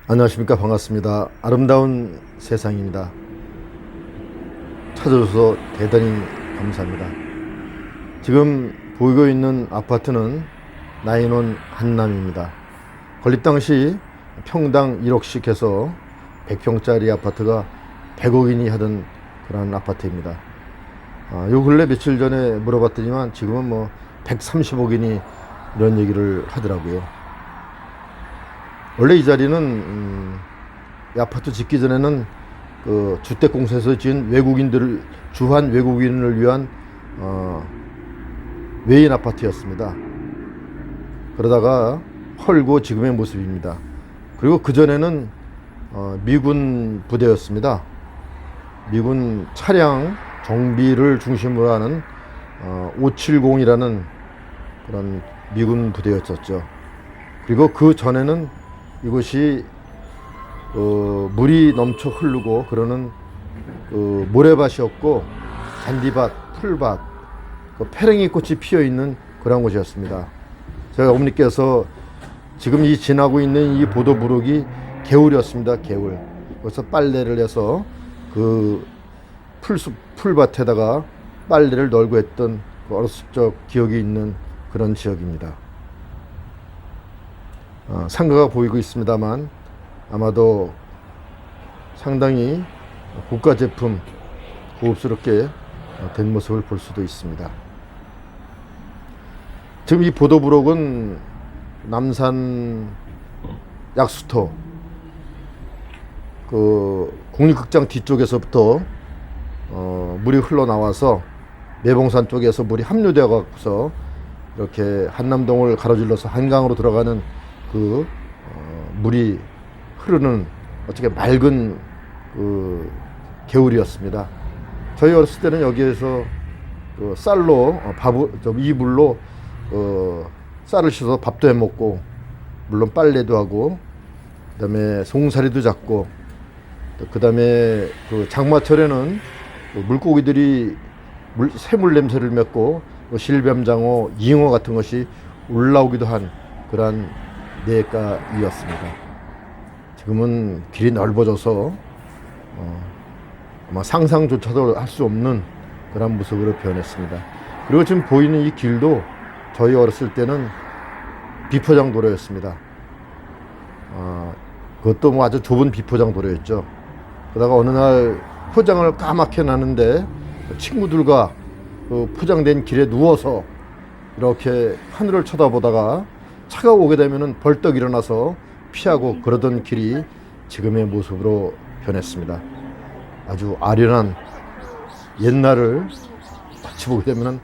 안녕하십니까. 반갑습니다. 아름다운 세상입니다. 찾아줘서 대단히 감사합니다. 지금 보이고 있는 아파트는 나인원 한남입니다. 건립 당시 평당 1억씩 해서 100평짜리 아파트가 100억인이 하던 그런 아파트입니다. 요 근래 며칠 전에 물어봤더니만 지금은 뭐 130억인이 이런 얘기를 하더라고요. 원래 이 자리는 이 아파트 짓기 전에는 그 주택공사에서 지은 주한 외국인을 위한 외인 아파트였습니다. 그러다가 헐고 지금의 모습입니다. 그리고 그 전에는 미군 부대였습니다. 미군 차량 정비를 중심으로 하는 570이라는 그런 미군 부대였었죠. 그리고 그 전에는 이곳이 물이 넘쳐 흐르고 그러는 모래밭이었고 잔디밭, 풀밭, 페랭이 꽃이 피어 있는 그런 곳이었습니다. 제가 어머니께서 지금 이 지나고 있는 이 보도부룩이 개울이었습니다. 개울. 그래서 빨래를 해서 그 풀밭에다가 빨래를 널고 했던 그 어렸을 적 기억이 있는 그런 지역입니다. 상가가 보이고 있습니다만 아마도 상당히 고가 제품, 고급스럽게 된 모습을 볼 수도 있습니다. 지금 이 보도부록은 남산 약수터 그 국립극장 뒤쪽에서부터 물이 흘러나와서 매봉산 쪽에서 물이 합류되어 갖고서 이렇게 한남동을 가로질러서 한강으로 들어가는 그 물이 흐르는 어떻게 맑은 그 개울이었습니다. 저희 어렸을 때는 여기에서 그 쌀로 이 물로 쌀을 씻어서 밥도 해 먹고 물론 빨래도 하고 그다음에 송사리도 잡고 그다음에 그 장마철에는 물고기들이 새물 냄새를 맡고 실뱀장어, 잉어 같은 것이 올라오기도 한 그러한 내가이었습니다. 지금은 길이 넓어져서 아마 상상조차도 할 수 없는 그런 모습으로 변했습니다. 그리고 지금 보이는 이 길도 저희 어렸을 때는 비포장 도로였습니다. 그것도 뭐 아주 좁은 비포장 도로였죠. 그러다가 어느 날 포장을 까맣게 나는데 친구들과 그 포장된 길에 누워서 이렇게 하늘을 쳐다보다가 차가 오게 되면은 벌떡 일어나서 피하고 그러던 길이 지금의 모습으로 변했습니다. 아주 아련한 옛날을 같이 보게 되면은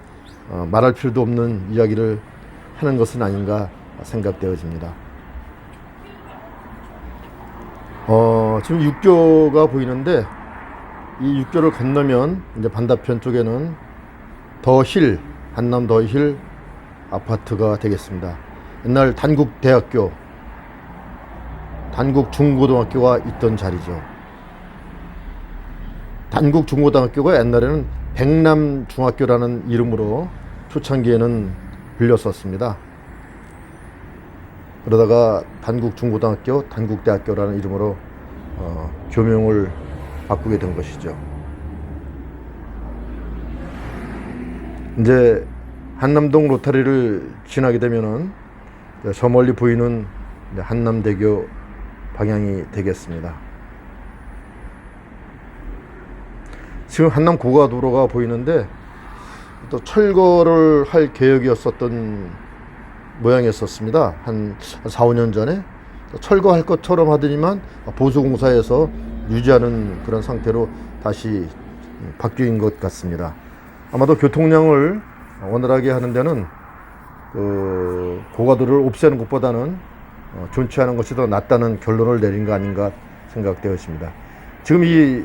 말할 필요도 없는 이야기를 하는 것은 아닌가 생각되어집니다. 지금 육교가 보이는데 이 육교를 건너면 이제 반대편 쪽에는 한남 더힐 아파트가 되겠습니다. 옛날 단국대학교, 단국중고등학교가 있던 자리죠. 단국중고등학교가 옛날에는 백남중학교라는 이름으로 초창기에는 불렸었습니다. 그러다가 단국중고등학교, 단국대학교라는 이름으로 교명을 바꾸게 된 것이죠. 이제 한남동 로타리를 지나게 되면은 저 멀리 보이는 한남대교 방향이 되겠습니다. 지금 한남 고가도로가 보이는데 또 철거를 할 계획이었었던 모양이었습니다. 한 4, 5년 전에 철거할 것처럼 하더니만 보수공사에서 유지하는 그런 상태로 다시 바뀐 것 같습니다. 아마도 교통량을 원활하게 하는 데는 그 고가도로를 없애는 것보다는 존치하는 것이 더 낫다는 결론을 내린 거 아닌가 생각되었습니다. 지금 이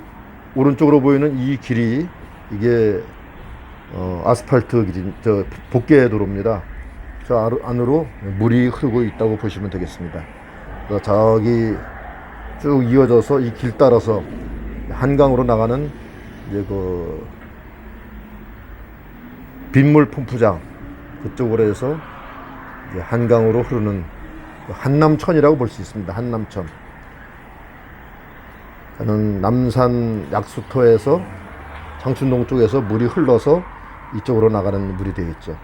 오른쪽으로 보이는 이 길이 이게 아스팔트 길이 복개 도로입니다. 저 안으로 물이 흐르고 있다고 보시면 되겠습니다. 저기 쭉 이어져서 이 길 따라서 한강으로 나가는 이제 그 빗물 펌프장 그쪽으로 해서 이제 한강으로 흐르는 한남천이라고 볼 수 있습니다. 한남천. 저는 남산 약수터에서 장춘동 쪽에서 물이 흘러서 이쪽으로 나가는 물이 되겠죠.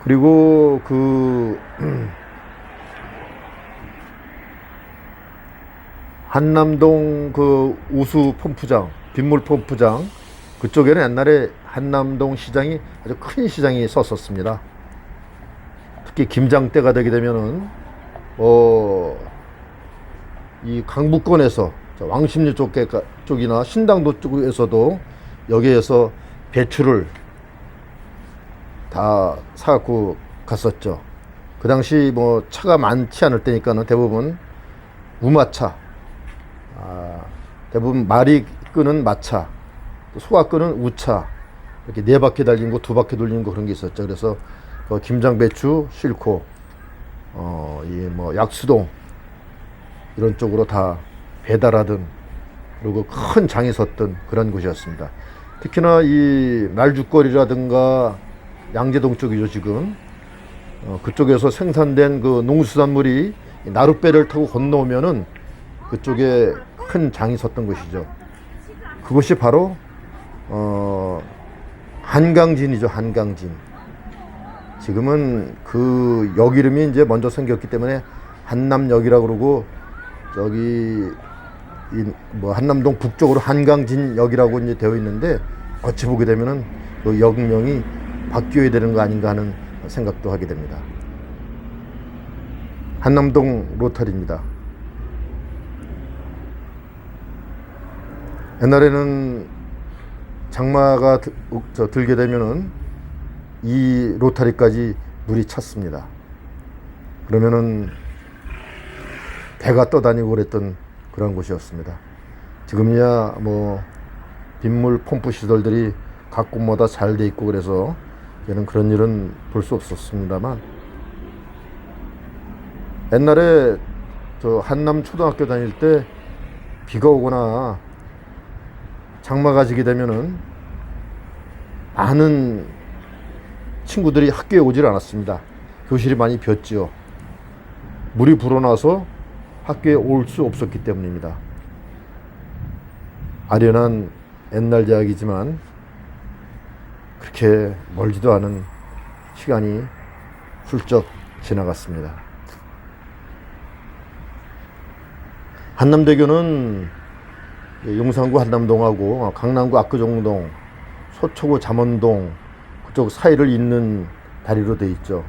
그리고 그 한남동 그 우수 펌프장, 빗물 펌프장 그쪽에는 옛날에 한남동 시장이 아주 큰 시장이 섰었습니다. 특히 김장 때가 되게 되면은 이 강북권에서 왕십리 쪽이나 신당도 쪽에서도 여기에서 배추를 다 사갖고 갔었죠. 그 당시 뭐 차가 많지 않을 때니까는 대부분 우마차, 대부분 말이 끄는 마차, 소가 끄는 우차, 이렇게 4바퀴 달린 거, 2바퀴 돌리는 거 그런 게 있었죠. 그래서 그 김장 배추 싣고 이 뭐 약수동 이런 쪽으로 다 배달하던, 그리고 큰 장이 섰던 그런 곳이었습니다. 특히나 이 날죽거리라든가 양재동 쪽이죠 지금. 그쪽에서 생산된 그 농수산물이 나룻배를 타고 건너오면은 그쪽에 큰 장이 섰던 곳이죠. 그것이 바로 한강진이죠. 한강진. 지금은 그 역 이름이 이제 먼저 생겼기 때문에 한남역이라고 그러고, 저기 뭐 한남동 북쪽으로 한강진역이라고 이제 되어 있는데, 어찌 보게 되면은 그 역명이 바뀌어야 되는 거 아닌가 하는 생각도 하게 됩니다. 한남동 로터리입니다. 옛날에는 장마가 들게 되면은 이 로타리까지 물이 찼습니다. 그러면은 배가 떠다니고 그랬던 그런 곳이었습니다. 지금이야 뭐 빗물 펌프 시설들이 각 곳마다 잘 돼 있고 그래서 얘는 그런 일은 볼 수 없었습니다만, 옛날에 저 한남 초등학교 다닐 때 비가 오거나 장마가 지게 되면은 많은 친구들이 학교에 오질 않았습니다. 교실이 많이 비었지요. 물이 불어나서 학교에 올 수 없었기 때문입니다. 아련한 옛날 이야기지만 그렇게 멀지도 않은 시간이 훌쩍 지나갔습니다. 한남대교는 용산구 한남동하고 강남구 압구정동, 서초구 잠원동 그쪽 사이를 잇는 다리로 되어 있죠.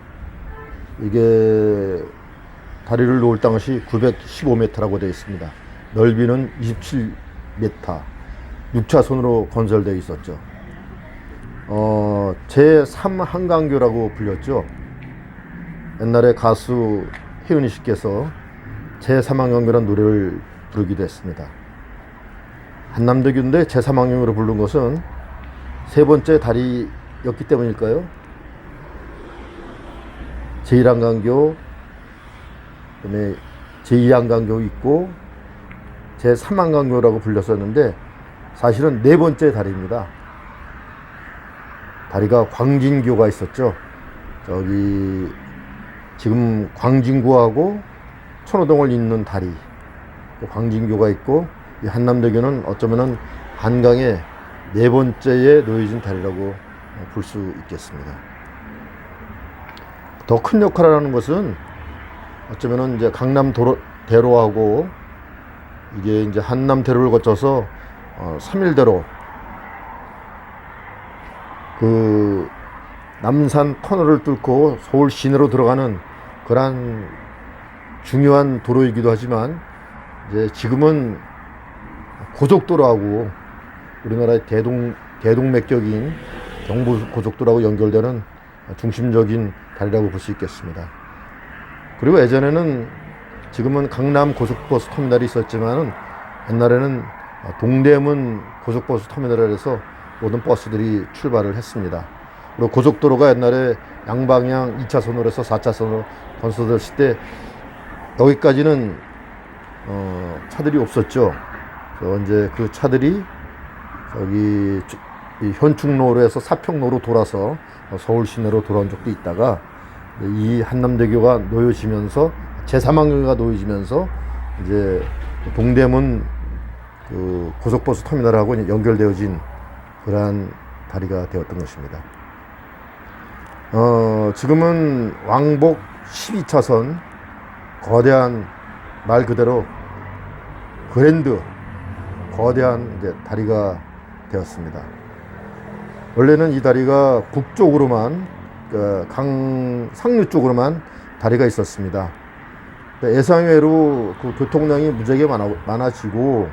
이게 다리를 놓을 당시 915m라고 되어 있습니다. 넓이는 27m, 6차선으로 건설되어 있었죠. 제3 한강교라고 불렸죠. 옛날에 가수 혜은이 씨께서 제3 한강교라는 노래를 부르기도 했습니다. 한남대교인데 제3 한강교로 부른 것은 세 번째 다리였기 때문일까요? 제1한강교, 그다음에 제2한강교 있고 제3한강교라고 불렸었는데 사실은 네 번째 다리입니다. 다리가 광진교가 있었죠. 저기 지금 광진구하고 천호동을 잇는 다리, 광진교가 있고, 이 한남대교는 어쩌면은 한강의 네 번째에 놓여진 다리라고 볼 수 있겠습니다. 더 큰 역할을 하는 것은 어쩌면은 이제 강남대로하고 이게 이제 한남대로를 거쳐서 3일대로 그 남산 터널을 뚫고 서울 시내로 들어가는 그러한 중요한 도로이기도 하지만, 이제 지금은 고속도로하고 우리나라의 대동맥적인 경부고속도로하고 연결되는 중심적인 다리라고 볼 수 있겠습니다. 그리고 예전에는, 지금은 강남 고속버스 터미널이 있었지만 옛날에는 동대문 고속버스 터미널에서 모든 버스들이 출발을 했습니다. 그리고 고속도로가 옛날에 양방향 2차선으로 해서 4차선으로 건설됐을 때 여기까지는 차들이 없었죠. 이제 그 차들이 저기 이 현충로로 해서 사평로로 돌아서 서울 시내로 돌아온 적도 있다가, 이 한남대교가 놓여지면서 제3항로가 놓여지면서 이제 동대문 그 고속버스 터미널하고 연결되어진 그러한 다리가 되었던 것입니다. 지금은 왕복 12차선 거대한 말 그대로 그랜드 거대한 이제 다리가 되었습니다. 원래는 이 다리가 북쪽으로만 강 상류 쪽으로만 다리가 있었습니다. 예상외로 그 교통량이 무지하게 많아지고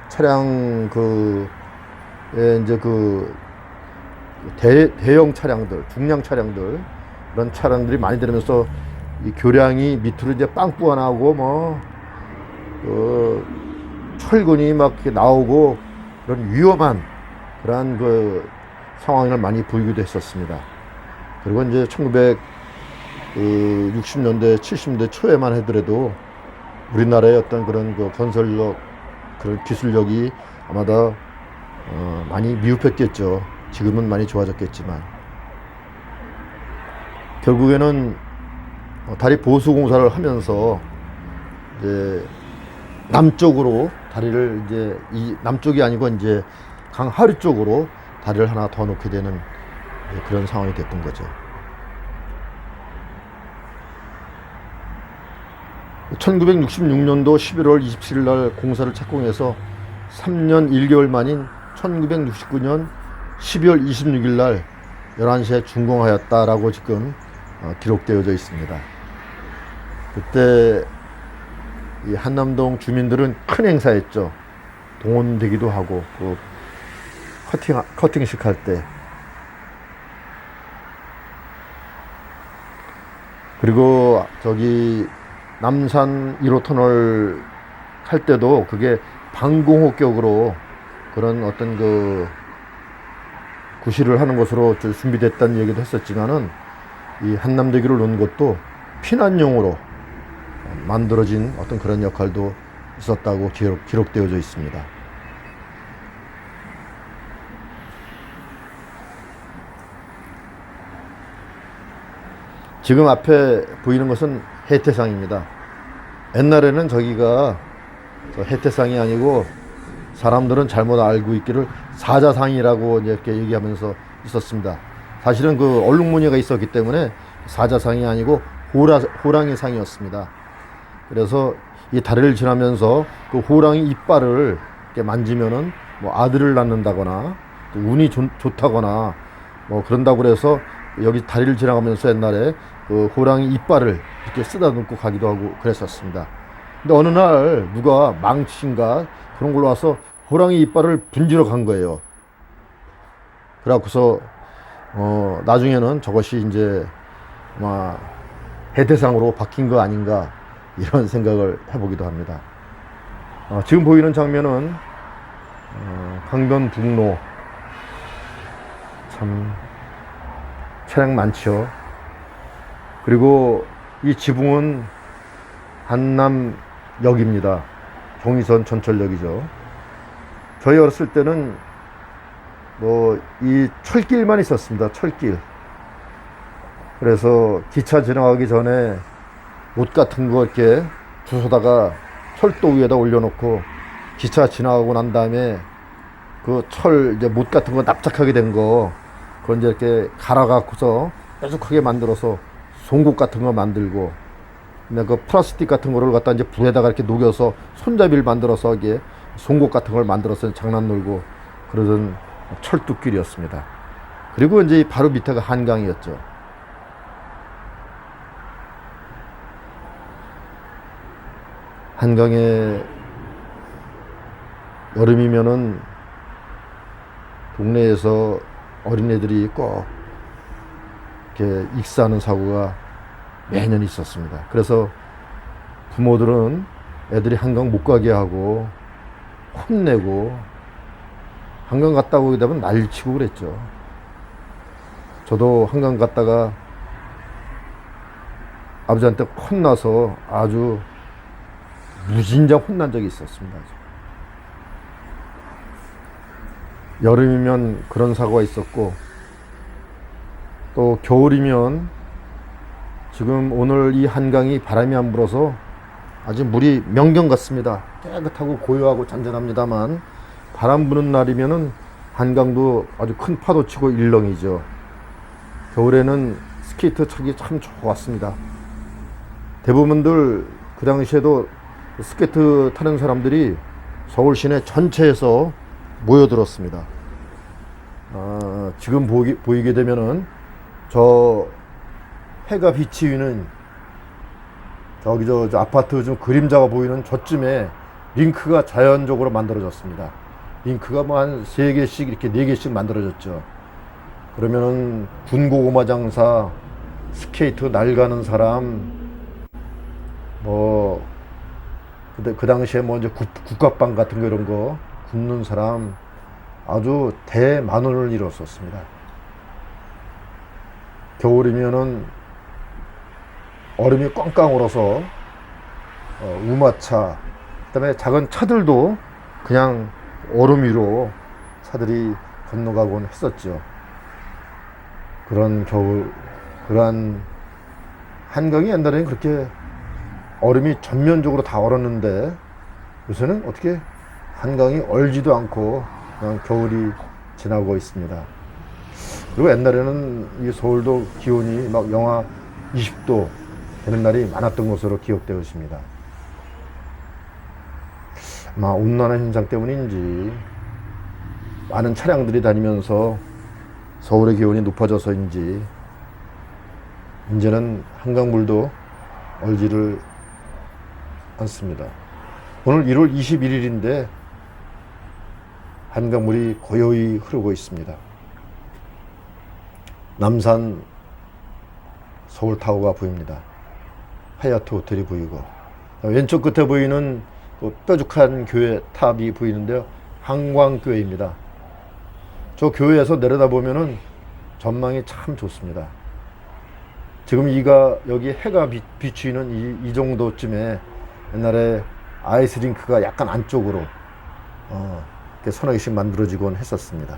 차량 이제 대형 차량들, 중량 차량들 그런 차량들이 많이 들으면서 이 교량이 밑으로 이제 빵꾸가 나오고 철근이 막 이렇게 나오고 그런 위험한 그러한 상황을 많이 보이기도 했었습니다. 그리고 이제 1960년대, 70년대 초에만 하더라도 우리나라의 어떤 그런 건설력, 그런 기술력이 아마도 많이 미흡했겠죠. 지금은 많이 좋아졌겠지만 결국에는 다리 보수 공사를 하면서 이제 남쪽으로 다리를 이제 남쪽이 아니고 이제 강 하류 쪽으로 다리를 하나 더 놓게 되는 그런 상황이 됐던 거죠. 1966년도 11월 27일 날 공사를 착공해서 3년 1개월 만인 1969년 12월 26일 날 11시에 준공하였다라고 지금 기록되어져 있습니다. 그때 이 한남동 주민들은 큰 행사했죠. 동원되기도 하고 커팅식 할 때. 그리고 저기 남산 1호 터널 할 때도 그게 방공호격으로 그런 어떤 구실을 하는 것으로 준비됐다는 얘기도 했었지만은 이 한남대교를 놓은 것도 피난용으로 만들어진 어떤 그런 역할도 있었다고 기록되어져 있습니다. 지금 앞에 보이는 것은 해태상입니다. 옛날에는 저기가 해태상이 아니고 사람들은 잘못 알고 있기를 사자상이라고 이렇게 얘기하면서 있었습니다. 사실은 얼룩무늬가 있었기 때문에 사자상이 아니고 호랑이 상이었습니다. 그래서 이 다리를 지나면서 그 호랑이 이빨을 이렇게 만지면은 아들을 낳는다거나 또 운이 좋다거나 그런다고 그래서 여기 다리를 지나가면서 옛날에 그 호랑이 이빨을 이렇게 쓰다듬고 가기도 하고 그랬었습니다. 근데 어느 날 누가 망치인가 그런 걸로 와서 호랑이 이빨을 분지러 간 거예요. 그래갖고서 나중에는 저것이 이제 아마 해태상으로 바뀐 거 아닌가 이런 생각을 해보기도 합니다. 지금 보이는 장면은 강변북로 참 차량 많죠. 그리고 이 지붕은 한남역입니다. 종이선 전철역이죠. 저희 어렸을 때는 이 철길만 있었습니다. 철길. 그래서 기차 지나가기 전에 옷 같은 거 이렇게 주워다가 철도 위에다 올려놓고 기차 지나가고 난 다음에 이제 못 같은 거 납작하게 된 거 그건 이제 이렇게 갈아갖고서 뾰족하게 만들어서 송곳 같은 거 만들고, 근데 플라스틱 같은 거를 갖다 이제 불에다가 이렇게 녹여서 손잡이를 만들어서 이게 송곳 같은 걸 만들어서 장난 놀고 그러던 철도길이었습니다. 그리고 이제 바로 밑에가 한강이었죠. 한강에 여름이면은 동네에서 어린애들이 꼭 이렇게 익사하는 사고가 매년 있었습니다. 그래서 부모들은 애들이 한강 못 가게 하고 혼내고, 한강 갔다 오게 되면 난리치고 그랬죠. 저도 한강 갔다가 아버지한테 혼나서 아주 무진장 혼난 적이 있었습니다. 여름이면 그런 사고가 있었고, 또 겨울이면 지금 오늘 이 한강이 바람이 안 불어서 아주 물이 명경 같습니다. 깨끗하고 고요하고 잔잔합니다만 바람 부는 날이면은 한강도 아주 큰 파도 치고 일렁이죠. 겨울에는 스케이트 타기 참 좋았습니다. 대부분들 그 당시에도 스케이트 타는 사람들이 서울 시내 전체에서 모여들었습니다. 지금 보이게 되면은 저 해가 비치는 저기 저 아파트 좀 그림자가 보이는 저쯤에 링크가 자연적으로 만들어졌습니다. 링크가 뭐 한 3개씩 이렇게 4개씩 만들어졌죠. 그러면은 군고구마 장사, 스케이트 날가는 사람, 뭐 그 당시에 뭐 이제 국밥빵 같은 거 이런 거 굽는 사람 아주 대만원을 이뤘었습니다. 겨울이면은 얼음이 꽝꽝 얼어서 우마차, 그다음에 작은 차들도 그냥 얼음 위로 차들이 건너가곤 했었죠. 그런 겨울, 그러한 한강이 옛날에는 그렇게 얼음이 전면적으로 다 얼었는데 요새는 어떻게 한강이 얼지도 않고 그냥 겨울이 지나고 있습니다. 그리고 옛날에는 이 서울도 기온이 막 영하 20도 되는 날이 많았던 것으로 기억되어 있습니다. 아마 온난화 현상 때문인지 많은 차량들이 다니면서 서울의 기온이 높아져서인지 이제는 한강물도 얼지를 않습니다. 오늘 1월 21일인데 한강물이 고요히 흐르고 있습니다. 남산 서울타워가 보입니다. 하얏트 호텔이 보이고 왼쪽 끝에 보이는 뾰족한 교회 탑이 보이는데요. 한광교회입니다. 저 교회에서 내려다보면은 전망이 참 좋습니다. 지금 여기 해가 비추는 이 정도쯤에 옛날에 아이스링크가 약간 안쪽으로 이렇게 서너 개씩 만들어지곤 했었습니다.